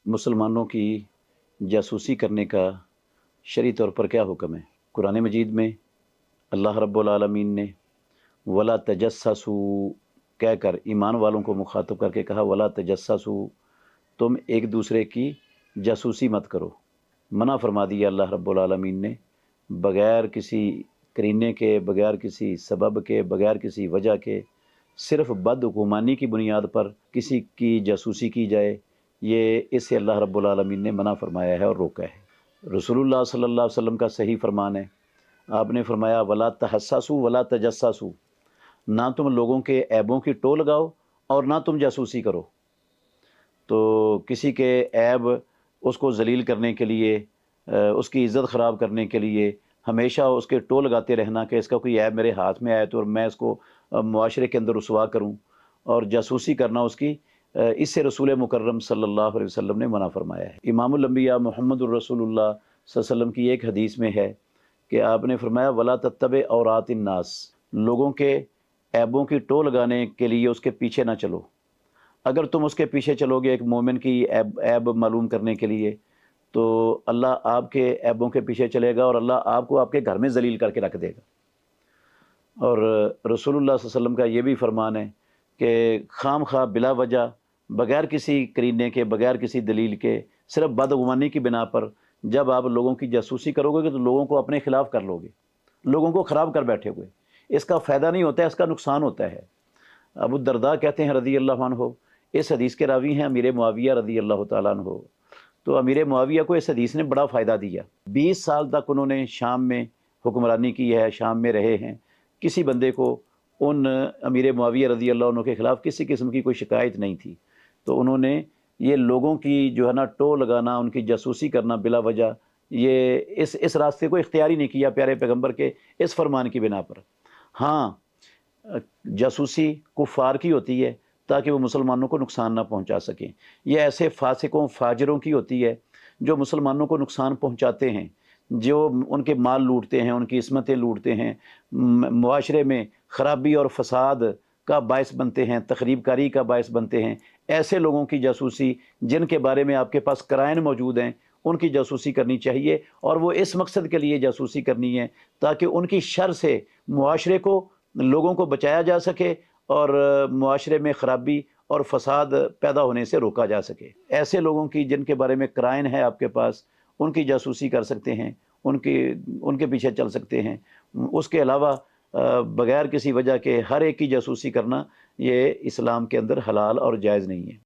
मुसलमानों की जासूसी करने का शरई तौर पर क्या हुक्म है? कुरान मजीद में अल्लाह रब्बुल आलमीन ने वला तजस्ससू कहकर ईमान वालों को मुखातब करके कहा, वला तजस्ससू, तुम एक दूसरे की जासूसी मत करो। मना फरमा दिया अल्लाह रब्बुल आलमीन ने, बग़ैर किसी करीने के, बग़ैर किसी सबब के, बग़ैर किसी वजह के सिर्फ़ बदगुमानी की बुनियाद पर किसी की जासूसी की जाए, ये इससे अल्लाह रब्बुल आलमीन ने मना फरमाया है और रोका है। रसूलुल्लाह सल्लल्लाहु अलैहि वसल्लम का सही फरमान है, आपने फरमाया वला तहस्ससू वला तजस्ससू, ना तुम लोगों के ऐबों की टो लगाओ और ना तुम जासूसी करो। तो किसी के ऐब उसको ज़लील करने के लिए, उसकी इज़्ज़त ख़राब करने के लिए हमेशा उसके टो लगाते रहना कि इसका कोई ऐब मेरे हाथ में आए तो और मैं इसको मुआशरे के अंदर रुसवा करूं, और जासूसी करना उसकी, इससे रसूल मुकर्रम सल्लल्लाहु अलैहि वसल्लम ने मना फरमाया है। इमामुल अंबिया मुहम्मदुर रसूलुल्लाह सल्लल्लाहु अलैहि वसल्लम की एक हदीस में है कि आपने फरमाया वला तत्तबे औरातिन नास, लोगों के ऐबों की टो लगाने के लिए उसके पीछे ना चलो। अगर तुम उसके पीछे चलोगे एक मोमिन की ऐब मालूम करने के लिए, तो अल्लाह आपके ऐबों के पीछे चलेगा और अल्लाह आपको आपके घर में ज़लील करके रख देगा। और रसूलुल्लाह सल्लल्लाहु अलैहि वसल्लम का ये भी फरमान है कि खाम खा बिला वजह, बग़ैर किसी करीने के, बग़ैर किसी दलील के, सिर्फ बदगुमानी की बिना पर जब आप लोगों की जासूसी करोगे तो लोगों को अपने खिलाफ़ कर लोगे, लोगों को ख़राब कर बैठे हुए। इसका फ़ायदा नहीं होता है, इसका नुकसान होता है। अबू दरदा कहते हैं रज़ी अल्लाह अन्हु, इस हदीस के रावी हैं अमीर मुआविया रज़ी अल्लाह तआला अन्हु। तो अमीर मुआविया को इस हदीस ने बड़ा फ़ायदा दिया। 20 साल तक उन्होंने शाम में हुक्मरानी की है, शाम में रहे हैं। किसी बंदे को उन अमीर मुआविया रज़ी अल्लाह अन्हु के ख़िलाफ़ किसी किस्म की कोई शिकायत नहीं थी। तो उन्होंने ये लोगों की जो है ना टो लगाना, उनकी जासूसी करना बिला वजह, ये इस रास्ते को इख्तियारी नहीं किया प्यारे पैगम्बर के इस फरमान की बिना पर। हाँ, जासूसी कुफ़ार की होती है ताकि वो मुसलमानों को नुकसान ना पहुंचा सकें। ये ऐसे फासिकों फाजिरों की होती है जो मुसलमानों को नुकसान पहुंचाते हैं, जो उनके माल लूटते हैं, उनकी इस्मतें लूटते हैं, मुआशरे में ख़राबी और फसाद का बायस बनते हैं, तख़रीबकारी का बायस बनते हैं। ऐसे लोगों की जासूसी जिनके बारे में आपके पास कराइन मौजूद हैं, उनकी जासूसी करनी चाहिए, और वो इस मकसद के लिए जासूसी करनी है ताकि उनकी शर से मुआशरे को, लोगों को बचाया जा सके और मुआशरे में ख़राबी और फसाद पैदा होने से रोका जा सके। ऐसे लोगों की जिनके बारे में क्राइन है आपके पास, उनकी जासूसी कर सकते हैं, उनके पीछे चल सकते हैं। उसके अलावा बग़ैर किसी वजह के हर एक की जासूसी करना ये इस्लाम के अंदर हलाल और जायज़ नहीं है।